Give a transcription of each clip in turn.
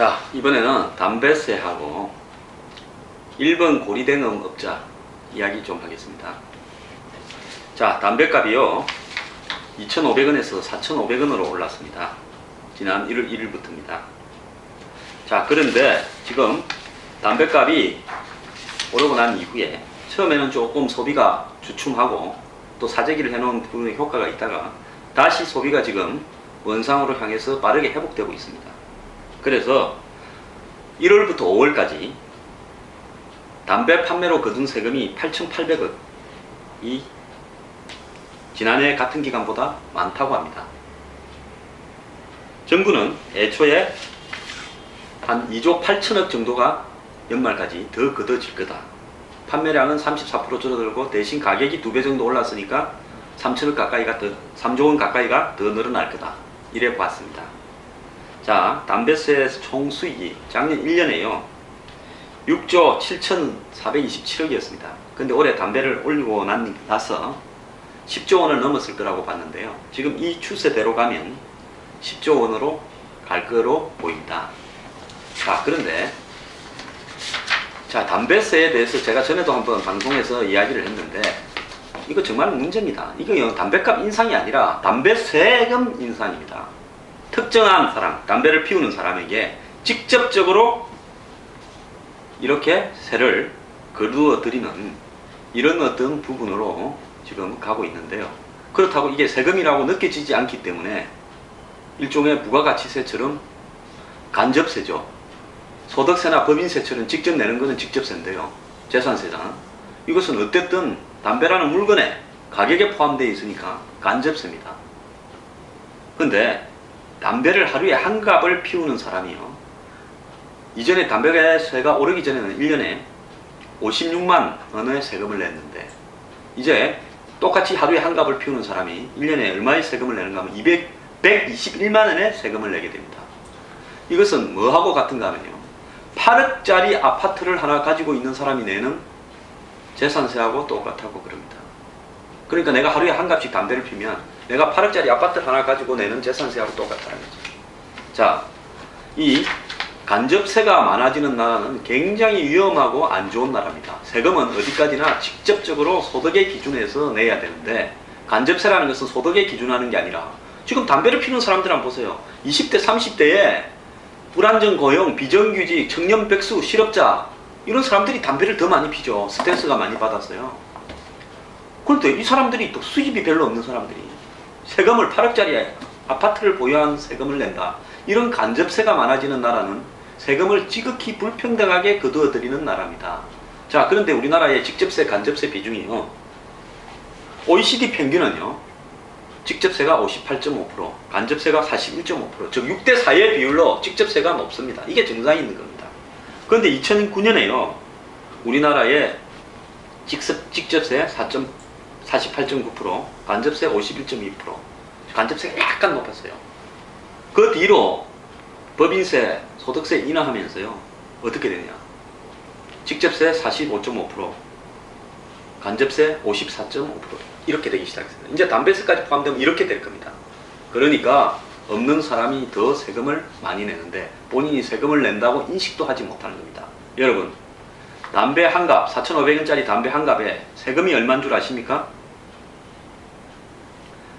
자, 이번에는 담배세하고 1번 고리대금업자 이야기 좀 하겠습니다. 자, 담배값이요 2,500원에서 4,500원으로 올랐습니다. 지난 1월 1일부터입니다. 자, 그런데 지금 담배값이 오르고 난 이후에 처음에는 조금 소비가 주춤하고 또 사재기를 해놓은 부분의 효과가 있다가 다시 소비가 지금 원상으로 향해서 빠르게 회복되고 있습니다. 그래서 1월부터 5월까지 담배 판매로 거둔 세금이 8,800억이 지난해 같은 기간보다 많다고 합니다. 정부는 애초에 한 2조 8천억 정도가 연말까지 더 걷어질 거다. 판매량은 34% 줄어들고 대신 가격이 2배 정도 올랐으니까 3천억 가까이가 더, 3조 원 가까이가 더 늘어날 거다. 이래 봤습니다. 자, 담배세 총 수익이 작년 1년에요 6조 7,427억이었습니다. 근데 올해 담배를 올리고 나서 10조 원을 넘었을 거라고 봤는데요. 지금 이 추세대로 가면 10조 원으로 갈 거로 보인다. 자, 그런데 자, 담배세에 대해서 제가 전에도 한번 방송에서 이야기를 했는데 이거 정말 문제입니다. 이거 담배값 인상이 아니라 담배세금 인상입니다. 특정한 사람, 담배를 피우는 사람에게 직접적으로 이렇게 세를 거두어 드리는 이런 어떤 부분으로 지금 가고 있는데요. 그렇다고 이게 세금이라고 느껴지지 않기 때문에 일종의 부가가치세처럼 간접세죠. 소득세나 법인세처럼 직접 내는 것은 직접세인데요. 재산세잖아. 이것은 어쨌든 담배라는 물건에 가격에 포함되어 있으니까 간접세입니다. 근데 담배를 하루에 한 갑을 피우는 사람이요. 이전에 담배세가 오르기 전에는 1년에 56만 원의 세금을 냈는데 이제 똑같이 하루에 한 갑을 피우는 사람이 1년에 얼마의 세금을 내는가 하면 121만 원의 세금을 내게 됩니다. 이것은 뭐하고 같은가 하면요. 8억짜리 아파트를 하나 가지고 있는 사람이 내는 재산세하고 똑같다고 그럽니다. 그러니까 내가 하루에 한 갑씩 담배를 피우면 내가 8억짜리 아파트 하나 가지고 내는 재산세하고 똑같다는 거죠. 자, 이 간접세가 많아지는 나라는 굉장히 위험하고 안 좋은 나라입니다. 세금은 어디까지나 직접적으로 소득의 기준에서 내야 되는데 간접세라는 것은 소득의 기준하는 게 아니라 지금 담배를 피우는 사람들 한번 보세요. 20대, 30대에 불안정 고용, 비정규직, 청년 백수, 실업자 이런 사람들이 담배를 더 많이 피죠. 스트레스가 많이 받았어요. 그런데 이 사람들이 또 수입이 별로 없는 사람들이 세금을 8억짜리 아파트를 보유한 세금을 낸다. 이런 간접세가 많아지는 나라는 세금을 지극히 불평등하게 거두어들이는 나라입니다. 자, 그런데 우리나라의 직접세, 간접세 비중이요. OECD 평균은요. 직접세가 58.5%, 간접세가 41.5%, 즉 6대 4의 비율로 직접세가 높습니다. 이게 정상이 있는 겁니다. 그런데 2009년에요. 우리나라의 직접세 48.9%, 간접세 51.2%, 간접세가 약간 높았어요. 그 뒤로 법인세, 소득세 인하하면서요. 어떻게 되냐? 직접세 45.5%, 간접세 54.5% 이렇게 되기 시작했습니다. 이제 담배세까지 포함되면 이렇게 될 겁니다. 그러니까 없는 사람이 더 세금을 많이 내는데 본인이 세금을 낸다고 인식도 하지 못하는 겁니다. 여러분, 담배 한 갑, 4,500원짜리 담배 한 갑에 세금이 얼마인 줄 아십니까?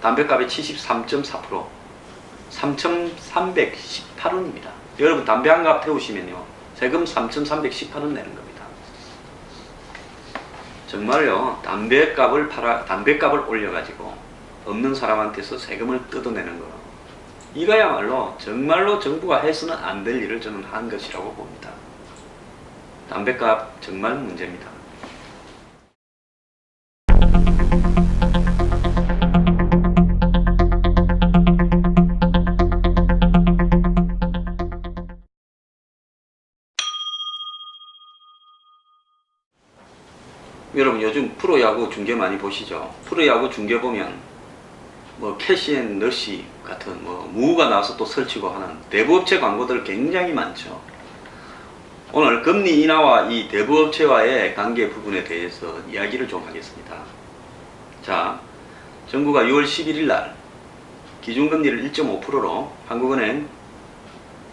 담배값의 73.4%, 3,318원입니다. 여러분, 담배 한 갑 태우시면요. 세금 3,318원 내는 겁니다. 정말요, 담배값을 올려가지고 없는 사람한테서 세금을 뜯어내는 거. 이거야말로 정말로 정부가 해서는 안 될 일을 저는 한 것이라고 봅니다. 담배값 정말 문제입니다. 여러분, 요즘 프로야구 중계 많이 보시죠? 프로야구 중계 보면 뭐 캐시앤러시 같은 뭐 무가 나와서 또 설치고 하는 대부업체 광고들 굉장히 많죠. 오늘 금리 인하와 이 대부업체와의 관계 부분에 대해서 이야기를 좀 하겠습니다. 자, 정부가 6월 11일 날 기준금리를 1.5%로 한국은행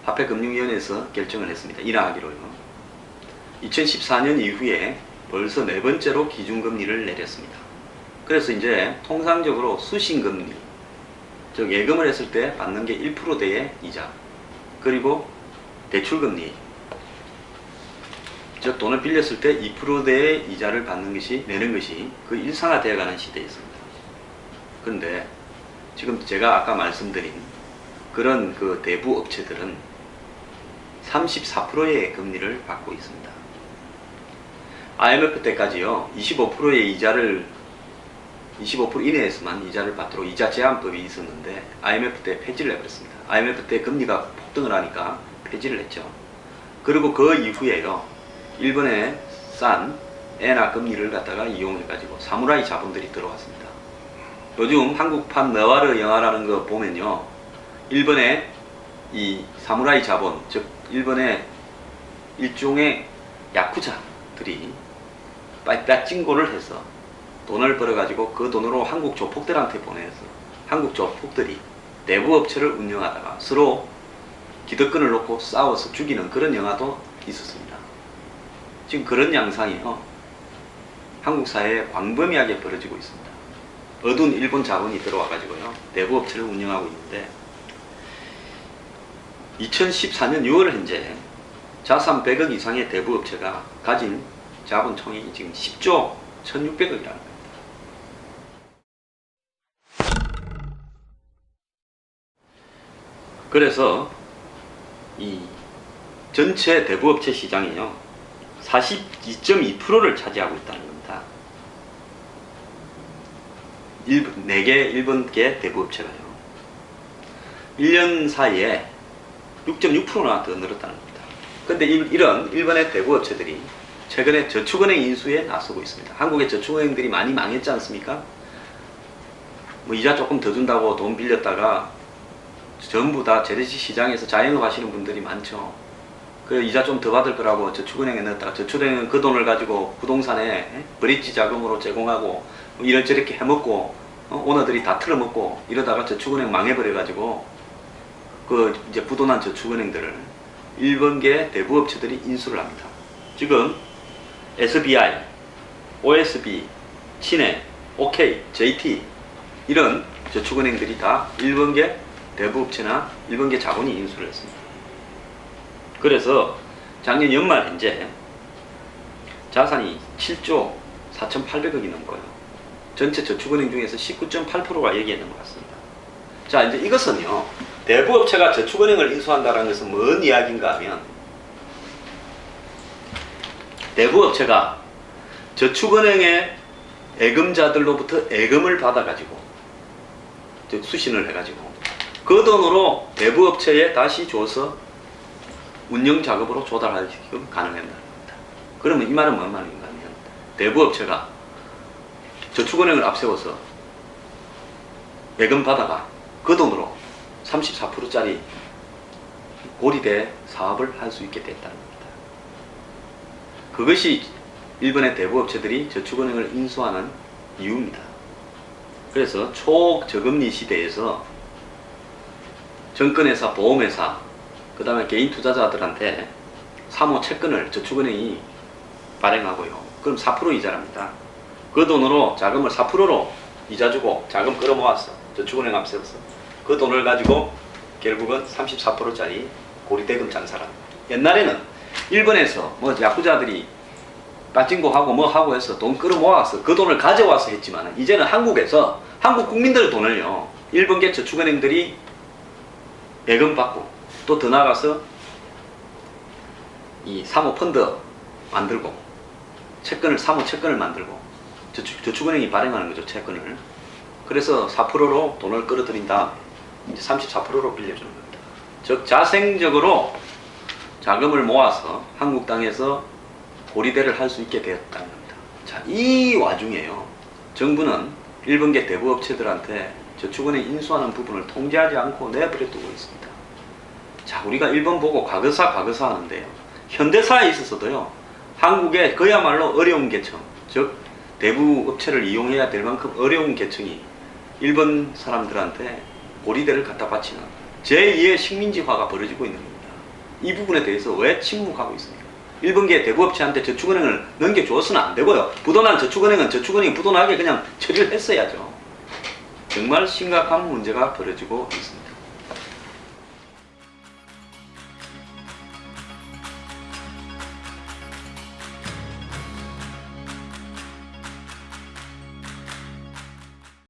화폐금융위원회에서 결정을 했습니다. 인하하기로요. 2014년 이후에 벌써 4번째로 기준금리를 내렸습니다. 그래서 이제 통상적으로 수신금리, 즉 예금을 했을 때 받는 게 1%대의 이자, 그리고 대출금리, 즉 돈을 빌렸을 때 2%대의 이자를 내는 것이 그 일상화되어가는 시대에 있습니다. 그런데 지금 제가 아까 말씀드린 그런 그 대부 업체들은 34%의 금리를 받고 있습니다. IMF 때까지요, 25%의 이자를 25% 이내에서만 이자를 받도록 이자 제한법이 있었는데 IMF 때 폐지를 해버렸습니다. IMF 때 금리가 폭등을 하니까 폐지를 했죠. 그리고 그 이후에요, 일본에 싼 엔화 금리를 갖다가 이용해가지고 사무라이 자본들이 들어왔습니다. 요즘 한국판 너와르 영화라는 거 보면요, 일본의 이 사무라이 자본, 즉 일본의 일종의 야쿠자들이 빠찡고를 해서 돈을 벌어가지고 그 돈으로 한국 조폭들한테 보내서 한국 조폭들이 내부 업체를 운영하다가 서로 기득권을 놓고 싸워서 죽이는 그런 영화도 있었습니다. 지금 그런 양상이요, 한국 사회에 광범위하게 벌어지고 있습니다. 어두운 일본 자본이 들어와가지고요, 내부 업체를 운영하고 있는데 2014년 6월 현재 자산 100억 이상의 대부 업체가 가진 자본총액이 지금 10조 1600억이라는 겁니다. 그래서 이 전체 대부업체 시장이요, 42.2%를 차지하고 있다는 겁니다. 4개 일본계 대부업체가요, 1년 사이에 6.6%나 더 늘었다는 겁니다. 근데 이런 일본의 대부업체들이 최근에 저축은행 인수에 나서고 있습니다. 한국의 저축은행들이 많이 망했지 않습니까? 뭐 이자 조금 더 준다고 돈 빌렸다가 전부 다 재래시 시장에서 자영업 하시는 분들이 많죠. 그 이자 좀 더 받을 거라고 저축은행에 넣었다가 저축은행은 그 돈을 가지고 부동산에 브릿지 자금으로 제공하고 뭐 이런저렇게 해먹고 오너들이 다 틀어먹고 이러다가 저축은행 망해버려가지고 그 이제 부도난 저축은행들을 일본계 대부업체들이 인수를 합니다. 지금 SBI, OSB, 신해, OK, JT 이런 저축은행들이 다 일본계 대부업체나 일본계 자본이 인수를 했습니다. 그래서 작년 연말 현재 자산이 7조 4,800억이 넘고요, 전체 저축은행 중에서 19.8%가 여기에 넘어갔습니다. 자, 이제 이것은요, 대부업체가 저축은행을 인수한다는 것은 뭔 이야기인가 하면, 대부업체가 저축은행의 예금자들로부터 예금을 받아가지고, 즉 수신을 해가지고 그 돈으로 대부업체에 다시 줘서 운영작업으로 조달하게끔 가능한다는 겁니다. 그러면 이 말은 뭔 말인가 하면, 대부업체가 저축은행을 앞세워서 예금 받아가 그 돈으로 34%짜리 고리대 사업을 할 수 있게 됐다는 겁니다. 그것이 일본의 대부업체들이 저축은행을 인수하는 이유입니다. 그래서 초저금리 시대에서 정권회사, 보험회사, 그 다음에 개인 투자자들한테 사모 채권을 저축은행이 발행하고요, 그럼 4% 이자랍니다. 그 돈으로 자금을 4%로 이자 주고 자금 끌어모았어. 저축은행 앞세워서 그 돈을 가지고 결국은 34%짜리 고리대금 장사를 합니다. 옛날에는 일본에서 뭐 야쿠자들이 빠찡고 하고 뭐 하고 해서 돈 끌어모아서 그 돈을 가져와서 했지만, 이제는 한국에서 한국 국민들 돈을요, 일본계 저축은행들이 예금 받고 또 더 나가서 이 사모펀드 만들고 사모 채권을 만들고 저축은행이 발행하는 거죠, 채권을. 그래서 4%로 돈을 끌어들인 다음 이제 34%로 빌려주는 겁니다. 즉 자생적으로 자금을 모아서 한국 땅에서 고리대를 할 수 있게 되었다는 겁니다. 자, 이 와중에요, 정부는 일본계 대부업체들한테 저축은행 인수하는 부분을 통제하지 않고 내버려 두고 있습니다. 자, 우리가 일본 보고 과거사 하는데요, 현대사에 있어서도요, 한국의 그야말로 어려운 계층, 즉 대부업체를 이용해야 될 만큼 어려운 계층이 일본 사람들한테 고리대를 갖다 바치는 제2의 식민지화가 벌어지고 있는 겁니다. 이 부분에 대해서 왜 침묵하고 있습니까? 일본계 대부업체한테 저축은행을 넘겨주어서는 안 되고요. 부도난 저축은행은 저축은행이 부도나게 그냥 처리를 했어야죠. 정말 심각한 문제가 벌어지고 있습니다.